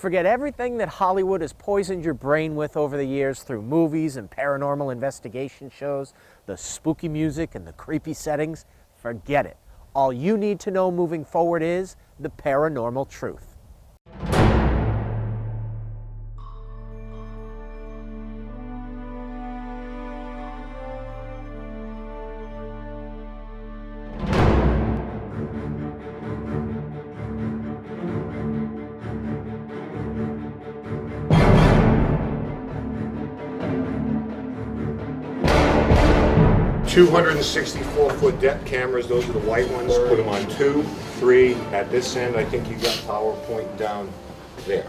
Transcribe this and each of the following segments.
Forget everything that Hollywood has poisoned your brain with over the years through movies and paranormal investigation shows, the spooky music and the creepy settings. Forget it. All you need to know moving forward is the paranormal truth. $264-foot depth cameras, those are the white ones. Put them on 2, 3. At this end, I think you got power pointing down there.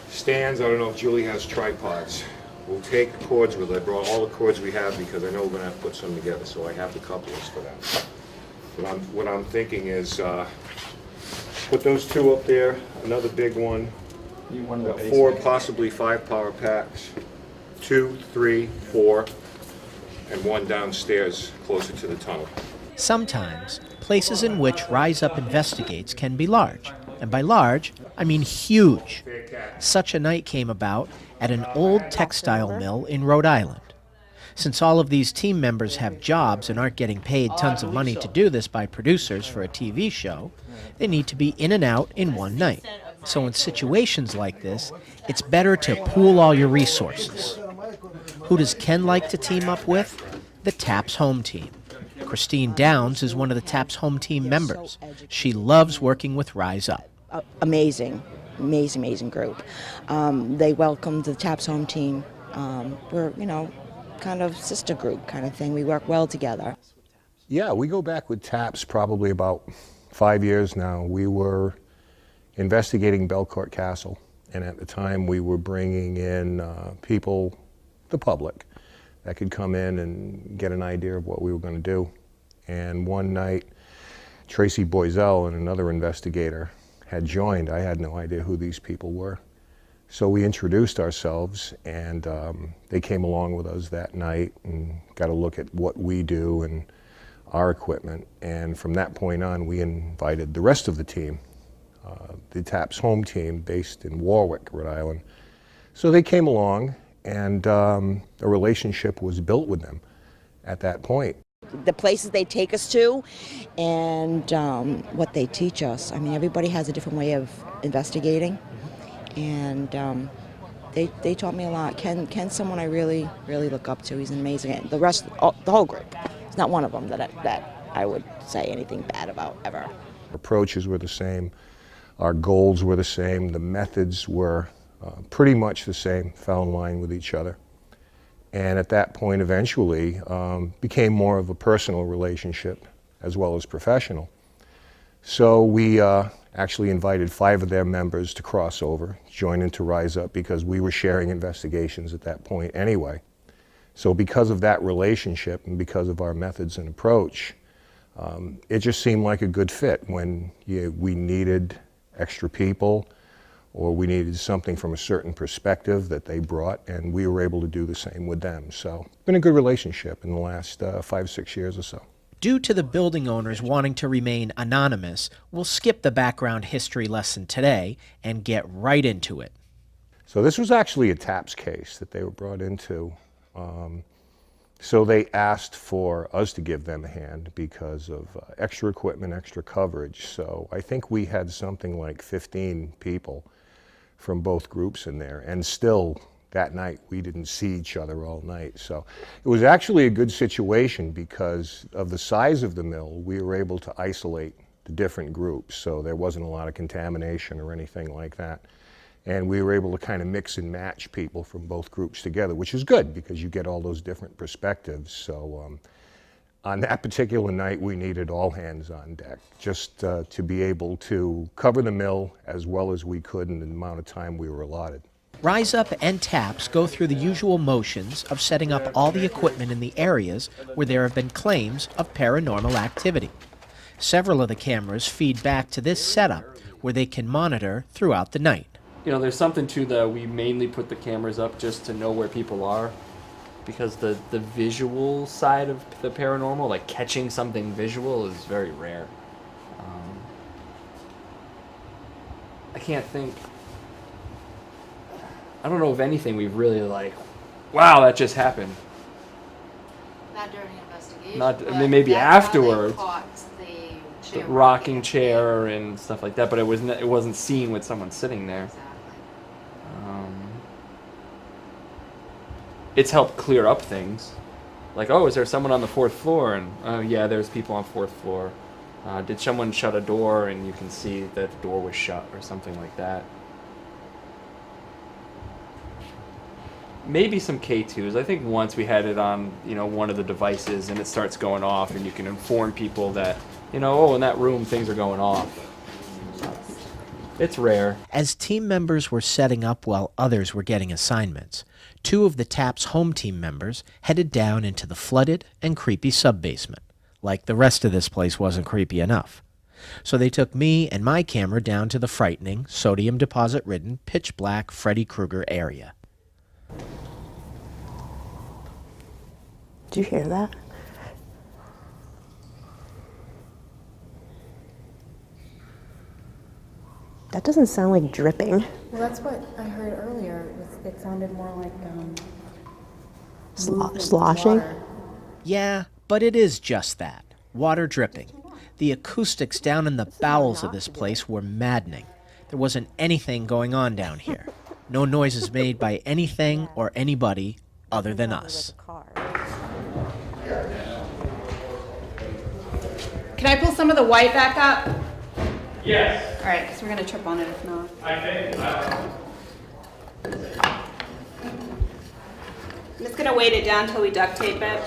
Stands, I don't know if Julie has tripods. We'll take the cords with it. I brought all the cords we have because I know we're going to have to put some together, so I have the couplers for that. What I'm thinking is put those 2 up there, another big one, 4, possibly 5 power packs, 2, 3, 4. And 1 downstairs closer to the tunnel. Sometimes, places in which RISEUP investigates can be large. And by large, I mean huge. Such a night came about at an old textile mill in Rhode Island. Since all of these team members have jobs and aren't getting paid tons of money to do this by producers for a TV show, they need to be in and out in one night. So in situations like this, it's better to pool all your resources. Who does Ken like to team up with? The TAPS home team. Christine Downs is one of the TAPS home team members. She loves working with RISEUP. Amazing group. They welcomed the TAPS home team. We're, kind of sister group kind of thing. We work well together. Yeah, we go back with TAPS probably about 5 years now. We were investigating Belcourt Castle, and at the time we were bringing in people, the public, that could come in and get an idea of what we were going to do. And one night, Tracy Boisel and another investigator had joined. I had no idea who these people were. So we introduced ourselves, and they came along with us that night and got a look at what we do and our equipment. And from that point on, we invited the rest of the team, the TAPS home team based in Warwick, Rhode Island. So they came along, and a relationship was built with them at that point. The places they take us to and what they teach us. I mean, everybody has a different way of investigating, and they taught me a lot. Ken's someone I really look up to. He's amazing. And the rest, the whole group, it's not one of them that I would say anything bad about ever. Approaches were the same. Our goals were the same. The methods were pretty much the same, fell in line with each other. And at that point, eventually, became more of a personal relationship as well as professional. So we actually invited 5 of their members to cross over, join into RISEUP, because we were sharing investigations at that point anyway. So because of that relationship and because of our methods and approach, it just seemed like a good fit when we needed extra people, or we needed something from a certain perspective that they brought, and we were able to do the same with them. So it's been a good relationship in the last 5-6 years or so. Due to the building owners wanting to remain anonymous, we'll skip the background history lesson today and get right into it. So this was actually a TAPS case that they were brought into. So they asked for us to give them a hand because of extra equipment, extra coverage. So I think we had something like 15 people from both groups in there, and still that night we didn't see each other all night. So it was actually a good situation because of the size of the mill. We were able to isolate the different groups, so there wasn't a lot of contamination or anything like that. And we were able to kind of mix and match people from both groups together, which is good because you get all those different perspectives. So on that particular night, we needed all hands on deck just to be able to cover the mill as well as we could in the amount of time we were allotted. RISEUP and TAPS go through the usual motions of setting up all the equipment in the areas where there have been claims of paranormal activity. Several of the cameras feed back to this setup where they can monitor throughout the night. There's something to the, we mainly put the cameras up just to know where people are, because the visual side of the paranormal, like catching something visual, is very rare. I can't think I don't know if anything we've really like, wow, that just happened. Not during the investigation. Not, I but mean, maybe that's how they afterwards. caught the The chair rocking rocking. chair and stuff like that, but it wasn't seen with someone sitting there. Exactly. It's helped clear up things. Like, oh, is there someone on the 4th floor? And, oh, yeah, there's people on 4th floor. Did someone shut a door and you can see that the door was shut or something like that? Maybe some K2s. I think once we had it on, one of the devices and it starts going off and you can inform people that, oh, in that room things are going off. It's rare. As team members were setting up while others were getting assignments, 2 of the TAP's home team members headed down into the flooded and creepy sub-basement. Like the rest of this place wasn't creepy enough. So they took me and my camera down to the frightening, sodium deposit-ridden, pitch-black Freddy Krueger area. Did you hear that? That doesn't sound like dripping. Well, that's what I heard earlier. It sounded more like Sloshing? water. Yeah, but it is just that. Water dripping. The acoustics down in the bowels of this place were maddening. There wasn't anything going on down here. No noises made by anything or anybody other than us. Can I pull some of the white back up? Yes. All right, because we're going to trip on it if not. I think. I'm just going to weight it down until we duct tape it.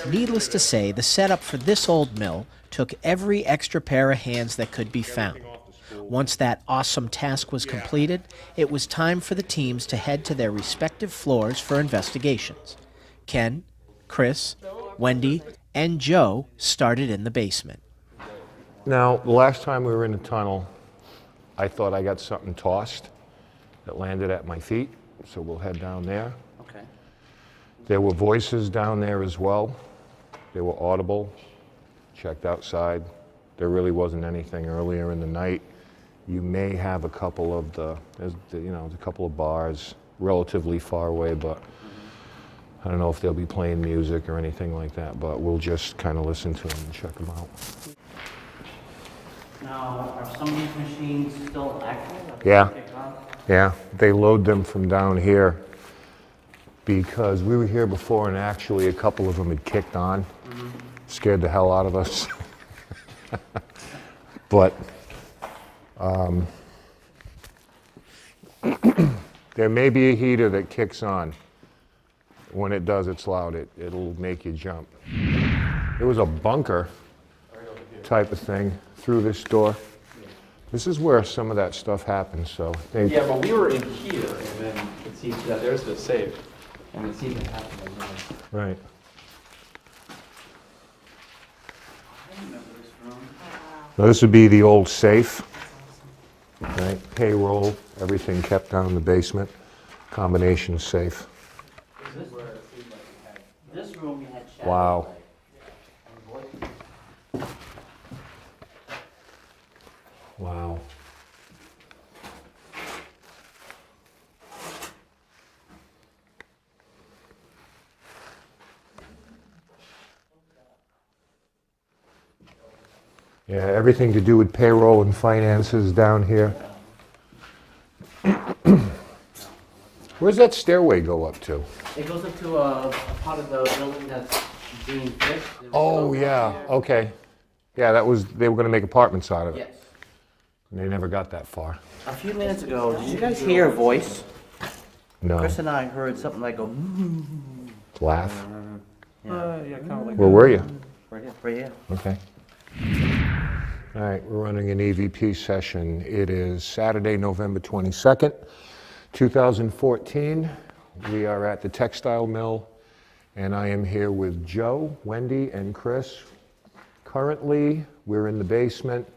Needless to say, the setup for this old mill took every extra pair of hands that could be found. Once that awesome task was completed, it was time for the teams to head to their respective floors for investigations. Ken, Chris, Wendy, and Joe started in the basement. Now, the last time we were in the tunnel, I thought I got something tossed that landed at my feet, so we'll head down there. Okay. There were voices down there as well. They were audible. Checked outside. There really wasn't anything earlier in the night. You may have a couple of there's a couple of bars relatively far away, but I don't know if they'll be playing music or anything like that, but we'll just kind of listen to them and check them out. Now, are some of these machines still active? Yeah. Yeah, they load them from down here because we were here before and actually a couple of them had kicked on. Scared the hell out of us. But there may be a heater that kicks on. When it does, it's loud. It'll make you jump. There was a bunker type of thing through this door. This is where some of that stuff happens, so I think... Yeah, but we were in here, and then it seems that there's the safe, and it seems to happen again. Right. Now, this would be the old safe, right? Payroll, everything kept down in the basement. Combination safe. This room you had shadows. Wow. Wow. Yeah, everything to do with payroll and finances down here. Where's that stairway go up to? It goes up to a part of the building that's being fixed. Oh, yeah, okay. Yeah, they were gonna make apartments out of it. Yes. And they never got that far. A few minutes ago, did you guys hear a voice? No. Chris and I heard something like a Laugh? Yeah, kind of like Where were you? right here, right here. Okay. All right, we're running an EVP session. It is Saturday, November 22nd, 2014. We are at the textile mill, and I am here with Joe, Wendy, and Chris. Currently, we're in the basement.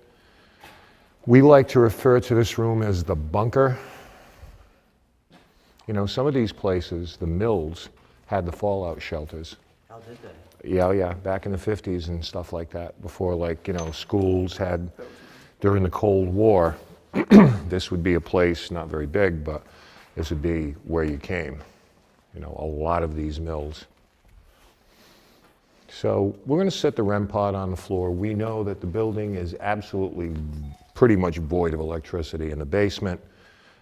We like to refer to this room as the bunker. You know, some of these places, the mills, had the fallout shelters. How did they? Yeah, back in the 50s and stuff like that, before, like, schools had, during the Cold War, this would be a place, not very big, but this would be where you came. You know, a lot of these mills. So we're going to set the REM pod on the floor. We know that the building is absolutely pretty much void of electricity in the basement,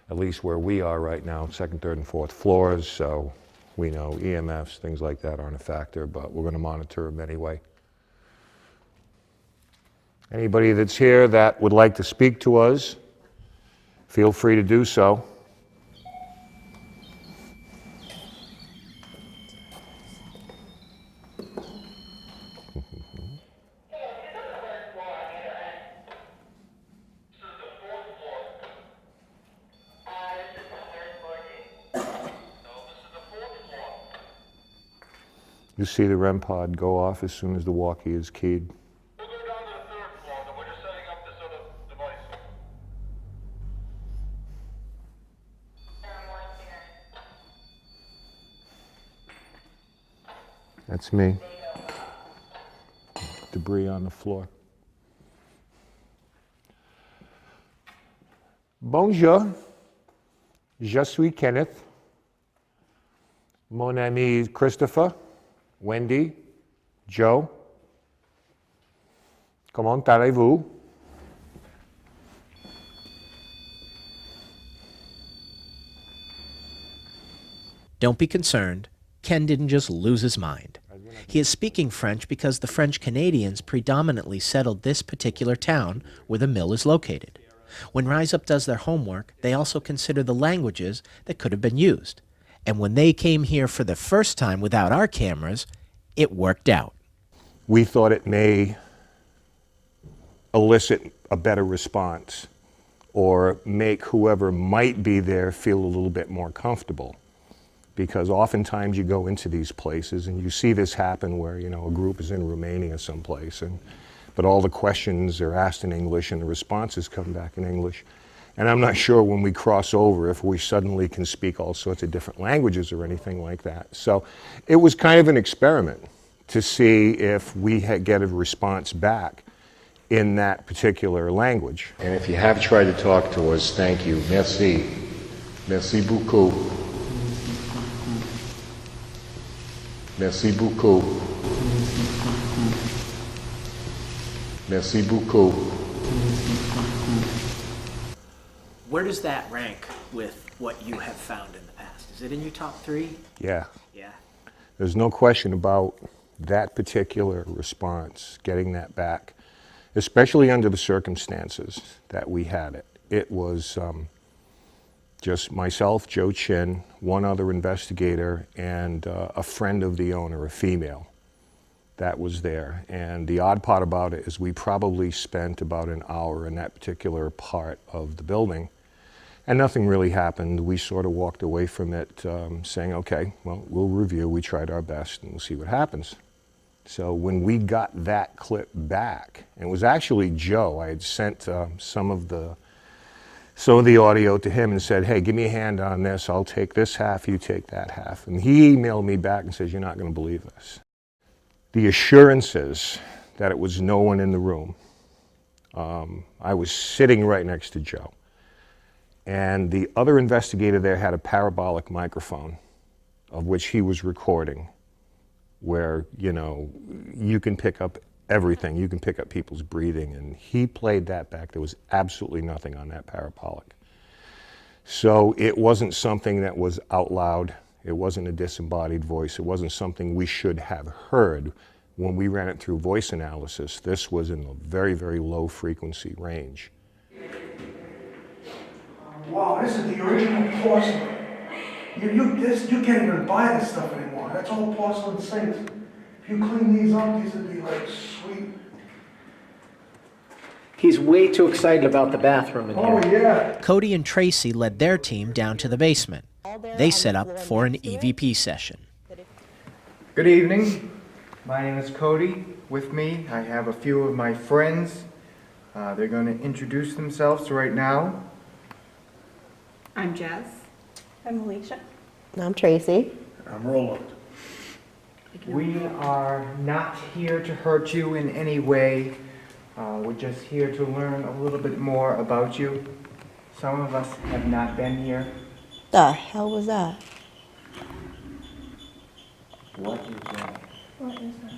at least where we are right now, second, third, and fourth floors. So we know EMFs, things like that aren't a factor, but we're going to monitor them anyway. Anybody that's here that would like to speak to us, feel free to do so. You see the REM pod go off as soon as the walkie is keyed. We'll go down to the third floor, then we're just setting up this other device. That's me. Debris on the floor. Bonjour, je suis Kenneth. Mon ami Christopher, Wendy, Joe. Comment allez-vous? Don't be concerned. Ken didn't just lose his mind. He is speaking French because the French Canadians predominantly settled this particular town where the mill is located. When RISEUP does their homework, they also consider the languages that could have been used. And when they came here for the first time without our cameras, it worked out. We thought it may elicit a better response or make whoever might be there feel a little bit more comfortable. Because oftentimes you go into these places and you see this happen where, you know, a group is in Romania someplace, but all the questions are asked in English and the responses come back in English. And I'm not sure when we cross over if we suddenly can speak all sorts of different languages or anything like that. So it was kind of an experiment to see if we get a response back in that particular language. And if you have tried to talk to us, thank you. Merci. Merci beaucoup. Merci beaucoup. Merci beaucoup. Where does that rank with what you have found in the past? Is it in your top 3? Yeah. Yeah. There's no question about that particular response, getting that back, especially under the circumstances that we had it. It was just myself, Joe Chin, one other investigator, and a friend of the owner, a female, that was there. And the odd part about it is we probably spent about an hour in that particular part of the building, and nothing really happened. We sort of walked away from it saying, okay, well, we'll review. We tried our best, and we'll see what happens. So when we got that clip back, and it was actually Joe, I had sent some of the audio to him and said, hey, give me a hand on this. I'll take this half, you take that half. And he emailed me back and says, you're not going to believe this. The assurances that it was no one in the room. I was sitting right next to Joe. And the other investigator there had a parabolic microphone of which he was recording, where, you know, you can pick up everything. You can pick up people's breathing, and he played that back. There was absolutely nothing on that parabolic. So it wasn't something that was out loud. It wasn't a disembodied voice. It wasn't something we should have heard when we ran it through voice analysis. This was in a very, very low frequency range. Wow, this is the original porcelain. You can't even buy this stuff anymore. That's all porcelain sinks. If you clean these up, these would be like sweet. He's way too excited about the bathroom in Oh, here. yeah. Cody and Tracy led their team down to the basement. They set up for an EVP session. Good evening. My name is Cody. With me, I have a few of my friends. They're going to introduce themselves right now. I'm Jess. I'm Alicia. I'm Tracy. I'm Roland. We are not here to hurt you in any way. We're just here to learn a little bit more about you. Some of us have not been here. The hell was that? What is that? What is that?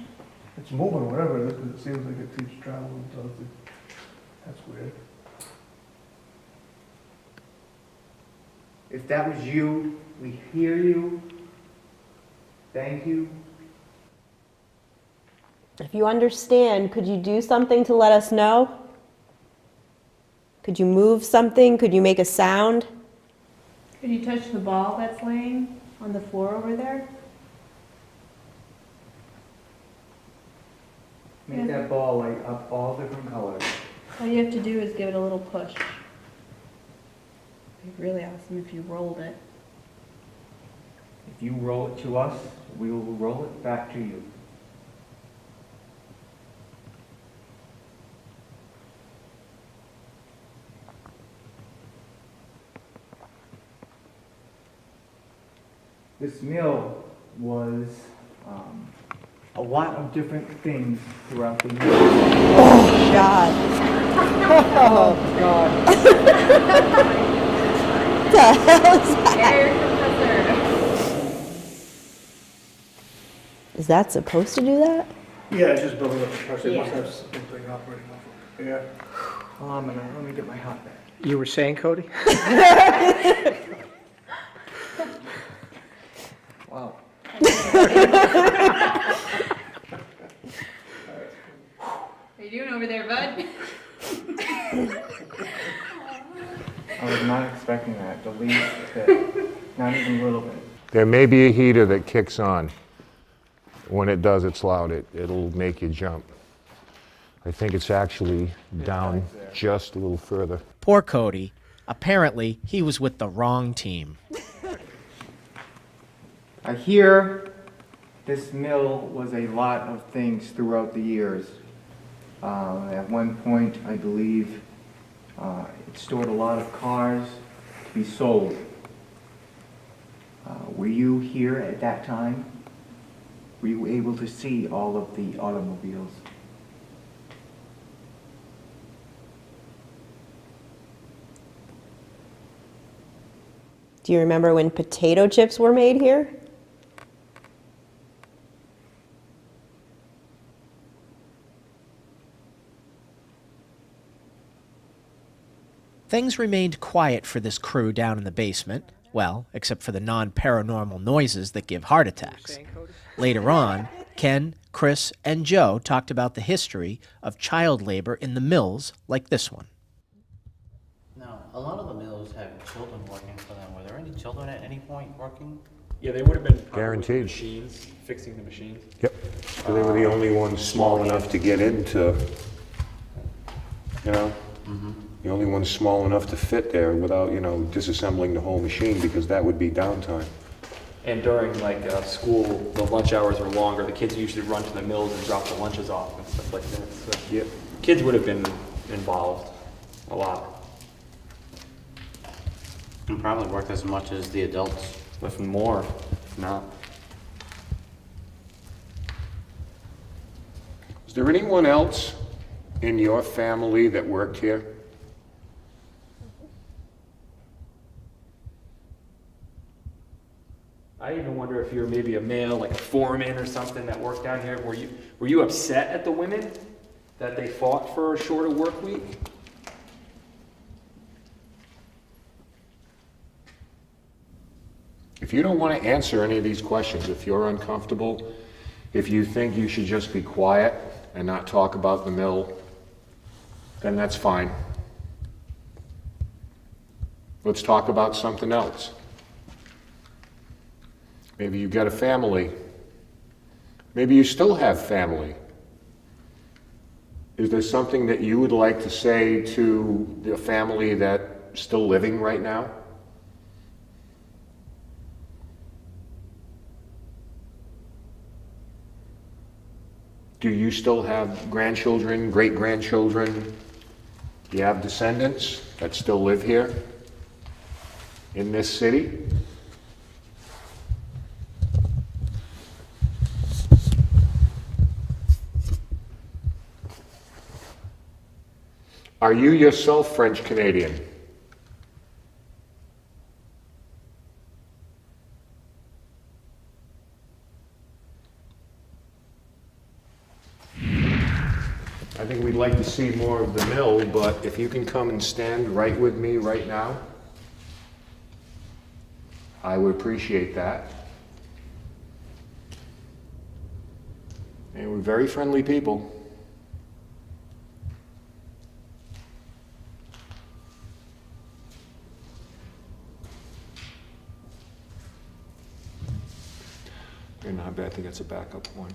It's moving, whatever it is, 'cause it seems like it keeps traveling, so that's weird. If that was you, we hear you. Thank you. If you understand, could you do something to let us know? Could you move something? Could you make a sound? Could you touch the ball that's laying on the floor over there? Make that ball light up all different colors. All you have to do is give it a little push. It'd be really awesome if you rolled it. If you roll it to us, we will roll it back to you. This mill was a lot of different things throughout the years. Oh, God. Oh, God. What the hell is that? Air compressor. Is that supposed to do that? Yeah, it's just building up the pressure. It Yeah. must have something operating off of it. Yeah. Well, let me get my hot bag. You were saying, Cody? Wow. How you doing over there, bud? I was not expecting that, the least bit. Not even a little bit. There may be a heater that kicks on. When it does, it's loud. It'll make you jump. I think it's actually down just a little further. Poor Cody. Apparently, he was with the wrong team. I hear this mill was a lot of things throughout the years. At one point, I believe, it stored a lot of cars to be sold. Were you here at that time? Were you able to see all of the automobiles? Do you remember when potato chips were made here? Things remained quiet for this crew down in the basement. Well, except for the non-paranormal noises that give heart attacks. Later on, Ken, Chris, and Joe talked about the history of child labor in the mills like this one. Now, a lot of the mills have children working for them. Were there any children at any point working? Yeah, they would have been probably with the Guaranteed. machines, fixing the machines. Yep. So they were the only ones small enough to get into, you know, the only ones small enough to fit there without, you know, disassembling the whole machine, because that would be downtime. And during like school, the lunch hours were longer. The kids usually run to the mills and drop the lunches off and stuff like that. So Yep. kids would have been involved a lot, And probably worked as much as the adults. if more, if not. Is there anyone else in your family that worked here? I even wonder if you're maybe a male, like a foreman or something that worked down here. Were you upset at the women that they fought for a shorter work week? If you don't want to answer any of these questions, if you're uncomfortable, if you think you should just be quiet and not talk about the mill, then that's fine. Let's talk about something else. Maybe you've got a family. Maybe you still have family. Is there something that you would like to say to the family that's still living right now? Do you still have grandchildren, great-grandchildren? Do you have descendants that still live here in this city? Are you yourself French Canadian? I think we'd like to see more of the mill, but if you can come and stand right with me right now, I would appreciate that. And we're very friendly people. And not bad, I think that's a backup one.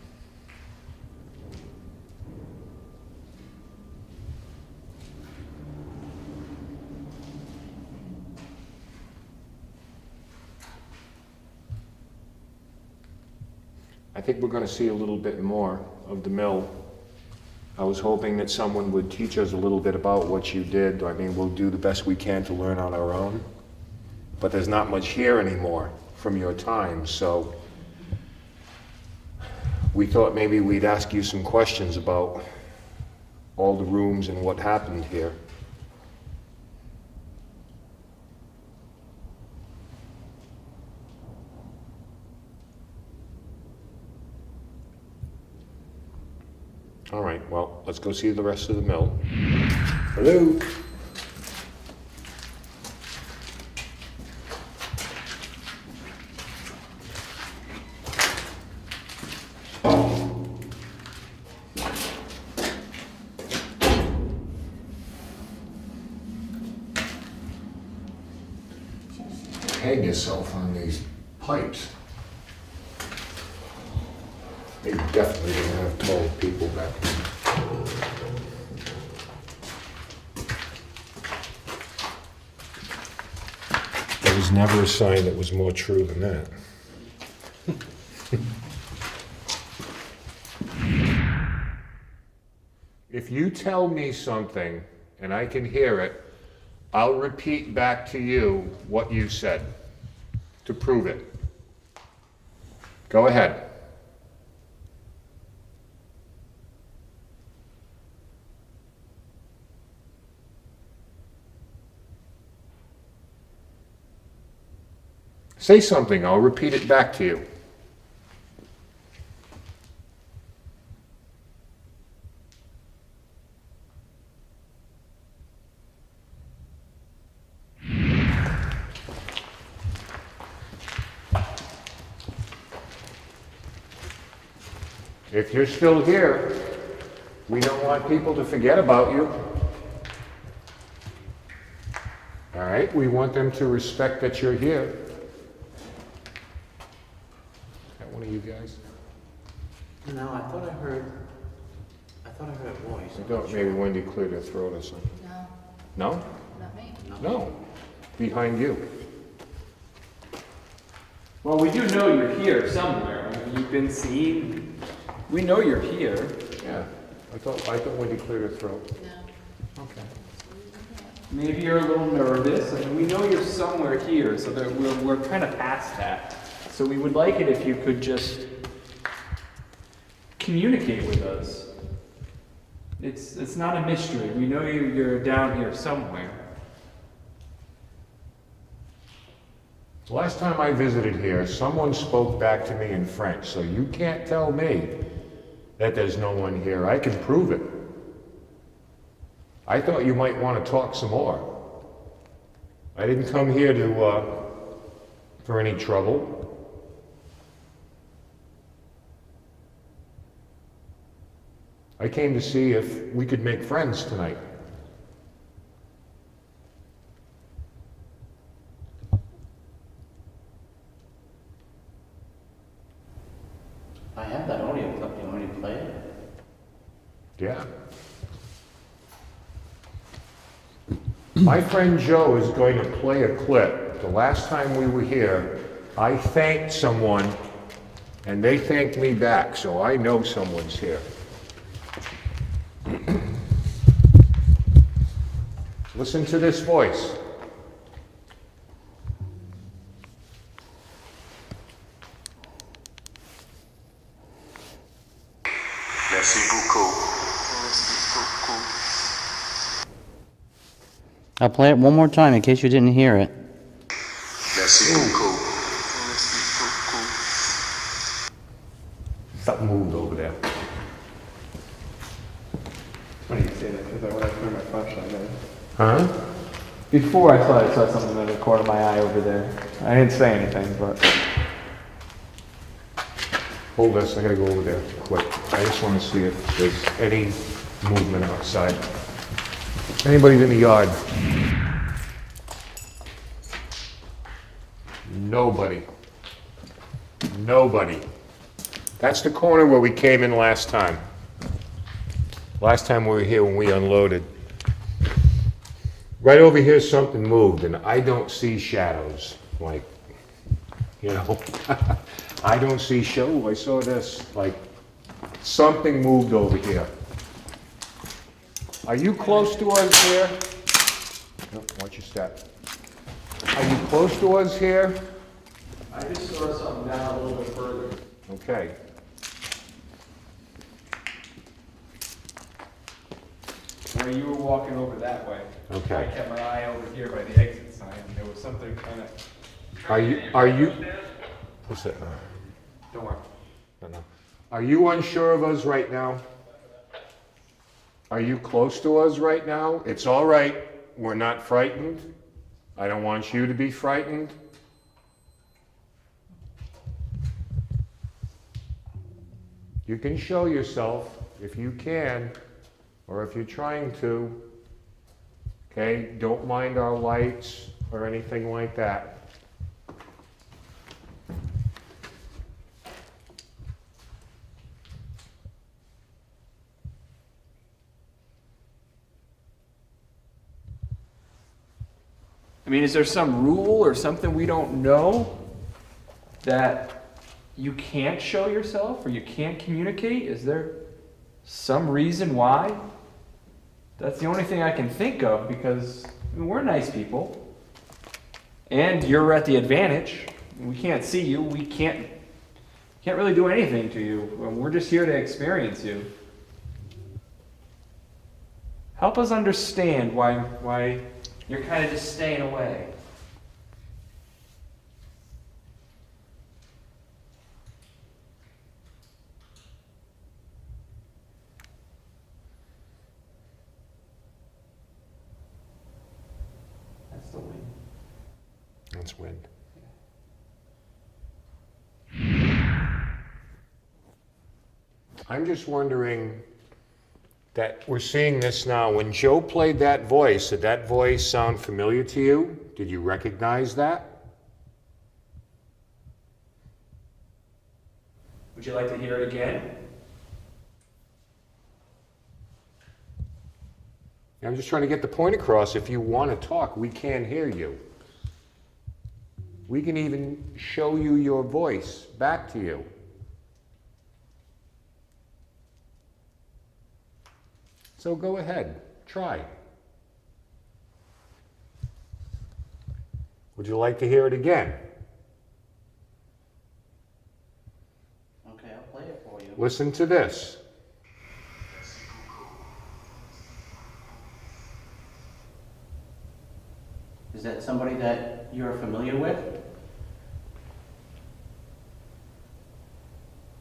I think we're going to see a little bit more of the mill. I was hoping that someone would teach us a little bit about what you did. I mean, we'll do the best we can to learn on our own, but there's not much here anymore from your time, so we thought maybe we'd ask you some questions about all the rooms and what happened here. All right, well, let's go see the rest of the mill. Hello? Hang yourself on these pipes. They definitely didn't have tall people back then. There was never a sign that was more true than that. If you tell me something and I can hear it, I'll repeat back to you what you said to prove it. Go ahead. Say something, I'll repeat it back to you. If you're still here, we don't want people to forget about you. All right, we want them to respect that you're here. Is that one of you guys? No, I thought I heard a voice. I thought maybe Wendy cleared her throat or something. No, No? not me. No. Behind you. Well, we do know you're here somewhere. I mean, you've been seen. We know you're here. Yeah. I thought Wendy cleared her throat. No. Okay. Maybe you're a little nervous. I mean, we know you're somewhere here, so that we're kind of past that. So we would like it if you could just communicate with us. It's not a mystery. We know you're down here somewhere. Last time I visited here, someone spoke back to me in French, so you can't tell me that there's no one here. I can prove it. I thought you might want to talk some more. I didn't come here for any trouble. I came to see if we could make friends tonight. I have that audio clip. You want me to play it? Yeah. My friend Joe is going to play a clip. The last time we were here, I thanked someone, and they thanked me back, so I know someone's here. Listen to this voice. Merci beaucoup. I'll play it one more time in case you didn't hear it. Merci beaucoup. Something moved over there. Huh? Before I saw something in the corner of my eye over there. I didn't say anything, but Hold this, I gotta go over there quick. I just wanna see if there's any movement outside. Anybody's in the yard? Nobody. Nobody. That's the corner where we came in last time. Last time we were here when we unloaded. Right over here, something moved, and I don't see shadows, like, you know. I don't see I saw this, like, something moved over here. Are you close to us here? No, watch your step. Are you close to us here? I just saw something down a little bit further. Okay. Where you were walking over that way. Okay. I kept my eye over here by the exit sign, and there was something kind of. Are you, what's that? Don't worry. No. Are you unsure of us right now? Are you close to us right now? It's all right. We're not frightened. I don't want you to be frightened. You can show yourself if you can, or if you're trying to. Okay? Don't mind our lights or anything like that. I mean, is there some rule or something we don't know that you can't show yourself or you can't communicate? Is there some reason why? That's the only thing I can think of, because I mean, we're nice people. And you're at the advantage. We can't see you. We can't really do anything to you. We're just here to experience you. Help us understand why you're kind of just staying away. That's the wind. That's wind. I'm just wondering that we're seeing this now. When Joe played that voice, did that voice sound familiar to you? Did you recognize that? Would you like to hear it again? I'm just trying to get the point across. If you want to talk, we can hear you. We can even show you your voice back to you. So go ahead, try. Would you like to hear it again? Okay, I'll play it for you. Listen to this. Is that somebody that you're familiar with?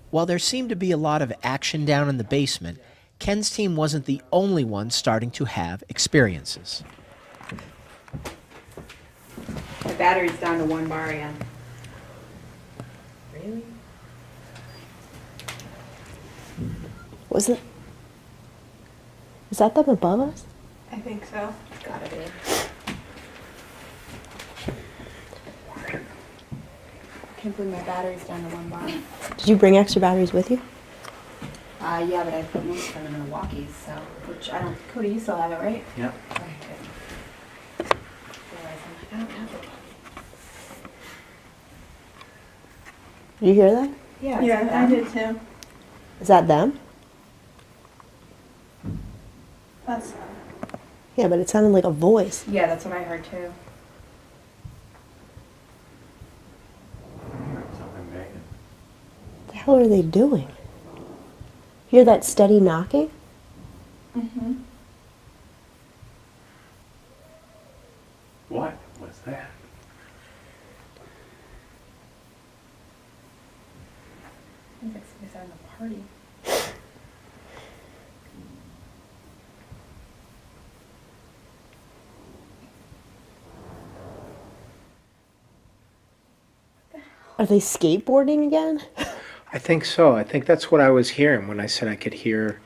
While there seemed to be a lot of action down in the basement, Ken's team wasn't the only one starting to have experiences. My battery's down to 1 bar again. Really? Is that them above us? I think so. Gotta be. I can't believe my battery's down to 1 bar. Did you bring extra batteries with you? Yeah, but I put most of them in Milwaukee's, so, which I don't, Cody, you still have it, right? Yep. okay, good. Realize I'm like, I don't have it. Did you hear that? Yeah, is Yeah, that I them? did too. Is that them? That's Yeah, but it sounded like a voice. Yeah, that's what I heard too. What the hell are they doing? Hear that steady knocking? Mm-hmm. What was that? I think it's having a party. Are they skateboarding again? I think so. I think that's what I was hearing when I said I could hear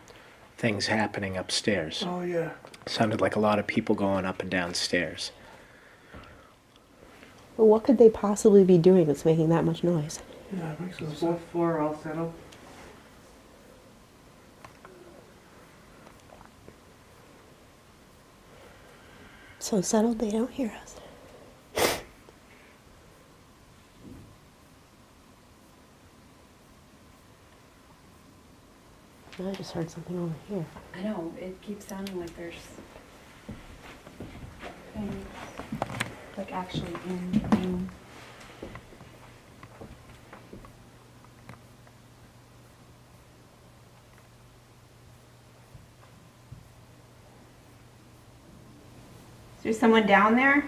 things happening upstairs. Oh, yeah. Sounded like a lot of people going up and down stairs. Well, what could they possibly be doing that's making that much noise? Yeah, it makes sense. Fourth floor all settled? So settled they don't hear us. I just heard something over here. I know, it keeps sounding like there's things, like actually in the room. Is there someone down there?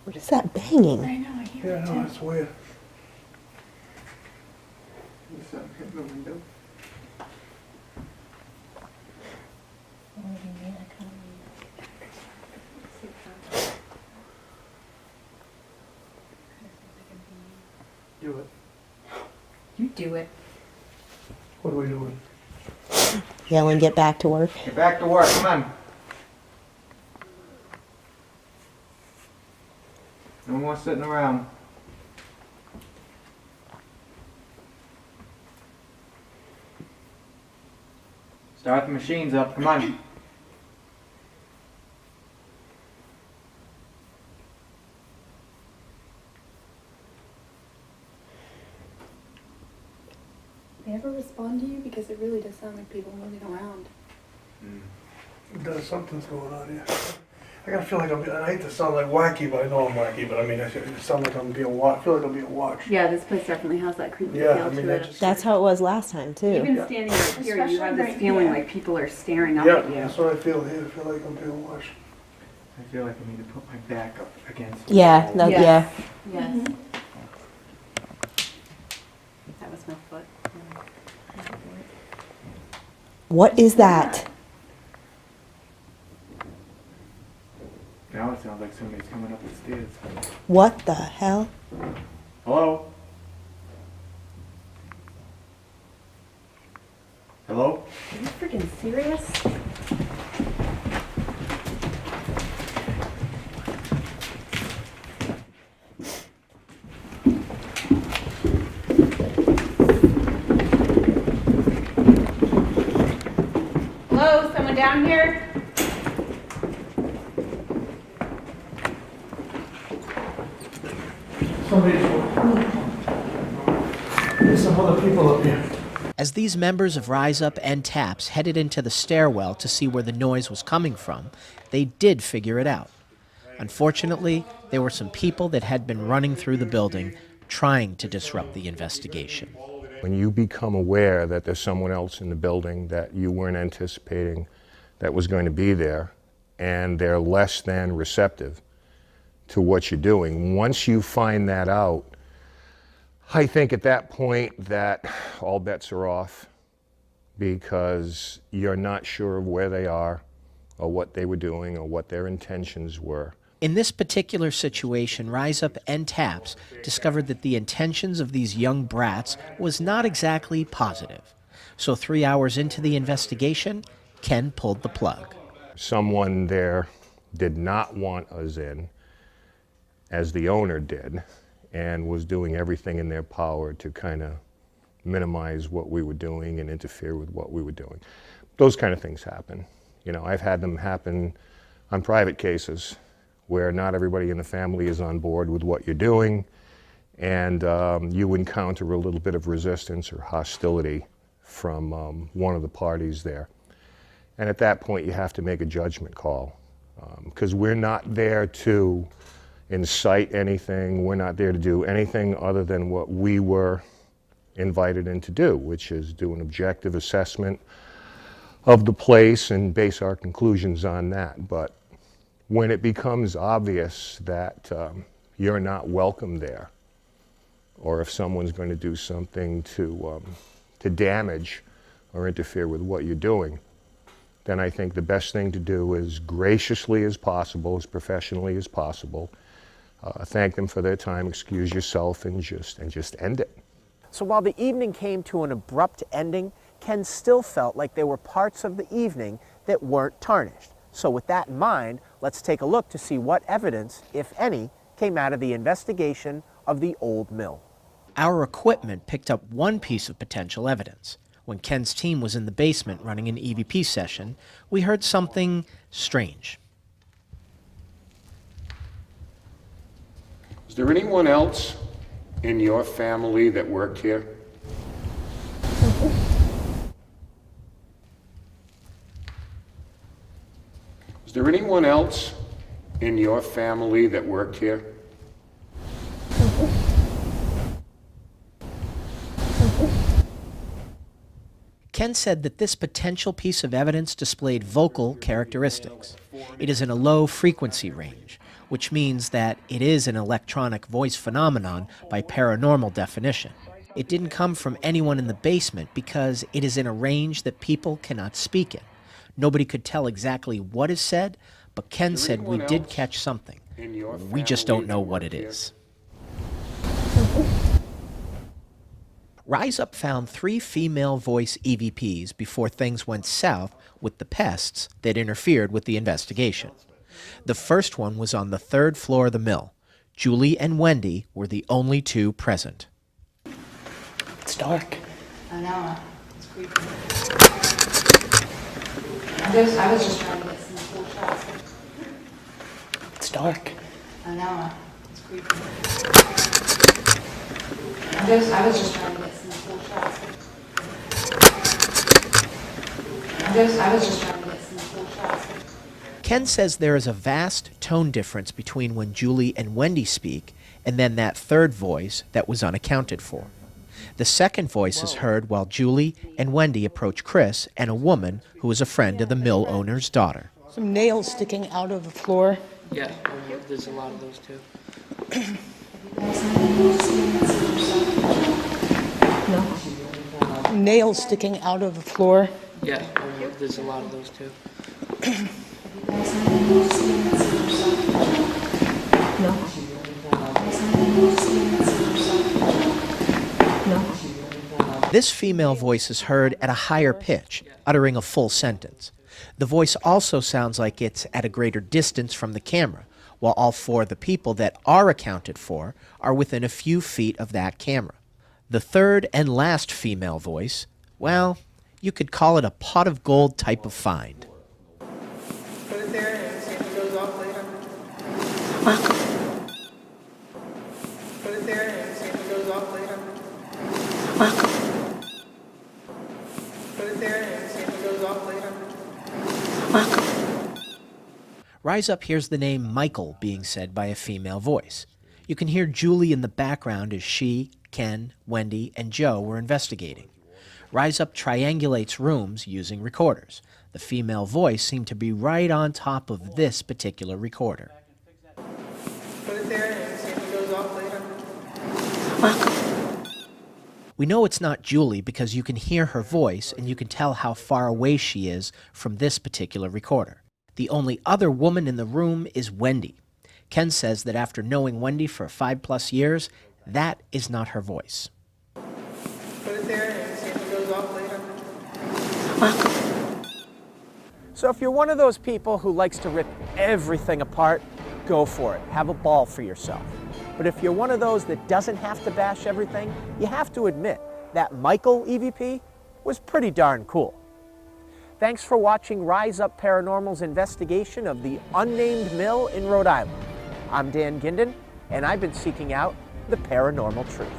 What is that banging? I know, I hear Yeah, it no, too. that's weird. There's something hitting the window. Do it. You do it. What are we doing? Yelling, get back to work. Get back to work, come on. No more sitting around. Start the machines up, come on. They ever respond to you? Because it really does sound like people moving around. Something's going on here. I gotta feel like I hate to sound like wacky, but I know I'm wacky, but I mean, it sounds like I'm being watched. I feel like I'm being watched. Yeah, this place definitely has that creepy Yeah, feel I mean, to that it. just... That's how it was last time, too. Even Yeah. standing right here, you Especially have this right feeling here. like people are staring up Yeah, at you. that's what I feel here. I feel like I'm being watched. I feel like I need to put my back up against the Yeah, wall. that, Yes. yeah. Yes. Mm-hmm. That was my foot. What is that? Now it sounds like somebody's coming up the stairs. What the hell? Hello? Hello? Are you freaking serious? Hello, someone down here? There's some other people up here. As these members of Rise Up and TAPS headed into the stairwell to see where the noise was coming from, they did figure it out. Unfortunately, there were some people that had been running through the building trying to disrupt the investigation. When you become aware that there's someone else in the building that you weren't anticipating that was going to be there, and they're less than receptive to what you're doing, once you find that out, I think at that point that all bets are off, because you're not sure of where they are or what they were doing or what their intentions were. In this particular situation, Rise Up and TAPS discovered that the intentions of these young brats was not exactly positive. So 3 hours into the investigation, Ken pulled the plug. Someone there did not want us in, as the owner did, and was doing everything in their power to kind of minimize what we were doing and interfere with what we were doing. Those kind of things happen. You know, I've had them happen on private cases where not everybody in the family is on board with what you're doing, and you encounter a little bit of resistance or hostility from one of the parties there. And at that point, you have to make a judgment call, because we're not there to incite anything. We're not there to do anything other than what we were invited in to do, which is do an objective assessment of the place and base our conclusions on that. But when it becomes obvious that you're not welcome there, or if someone's going to do something to damage or interfere with what you're doing, then I think the best thing to do is graciously as possible, as professionally as possible, thank them for their time, excuse yourself, and just end it. So while the evening came to an abrupt ending, Ken still felt like there were parts of the evening that weren't tarnished. So with that in mind, let's take a look to see what evidence, if any, came out of the investigation of the old mill. Our equipment picked up one piece of potential evidence. When Ken's team was in the basement running an EVP session, we heard something strange. Is there anyone else in your family that worked here? Is there anyone else in your family that worked here? Ken said that this potential piece of evidence displayed vocal characteristics. It is in a low frequency range, which means that it is an electronic voice phenomenon by paranormal definition. It didn't come from anyone in the basement because it is in a range that people cannot speak in. Nobody could tell exactly what is said, but Ken said we did catch something. We just don't know what it is. RISEUP found 3 female voice EVPs before things went south with the pests that interfered with the investigation. The first one was on the 3rd floor of the mill. Julie and Wendy were the only 2 present. It's dark. I know, it's creepy. I was just trying to get some cool shots. It's dark. I know, it's creepy. I was just trying to get some cool shots. I was just trying to get some cool shots. Ken says there is a vast tone difference between when Julie and Wendy speak and then that 3rd voice that was unaccounted for. The 2nd voice is heard while Julie and Wendy approach Chris and a woman who is a friend of the mill owner's daughter. Some nails sticking out of the floor. Yeah, there's a lot of those too. No. Nails sticking out of the floor. Yeah, there's a lot of those too. No. No. This female voice is heard at a higher pitch, uttering a full sentence. The voice also sounds like it's at a greater distance from the camera, while all 4 of the people that are accounted for are within a few feet of that camera. The 3rd and last female voice, well, you could call it a pot of gold type of find. Put it there and see if it goes off later. Put it there and see if it goes off later. Put it there and see if it goes off later. RISEUP hears the name Michael being said by a female voice. You can hear Julie in the background as she, Ken, Wendy, and Joe were investigating. RISEUP triangulates rooms using recorders. The female voice seemed to be right on top of this particular recorder. Put it there and see if it goes off later. We know it's not Julie because you can hear her voice and you can tell how far away she is from this particular recorder. The only other woman in the room is Wendy. Ken says that after knowing Wendy for 5+ years, that is not her voice. Put it there and see if it goes off later. So if you're one of those people who likes to rip everything apart, go for it. Have a ball for yourself. But if you're one of those that doesn't have to bash everything, you have to admit that Michael EVP was pretty darn cool. Thanks for watching RISEUP Paranormal's investigation of the unnamed mill in Rhode Island. I'm Dan Ginden, and I've been seeking out the paranormal truth.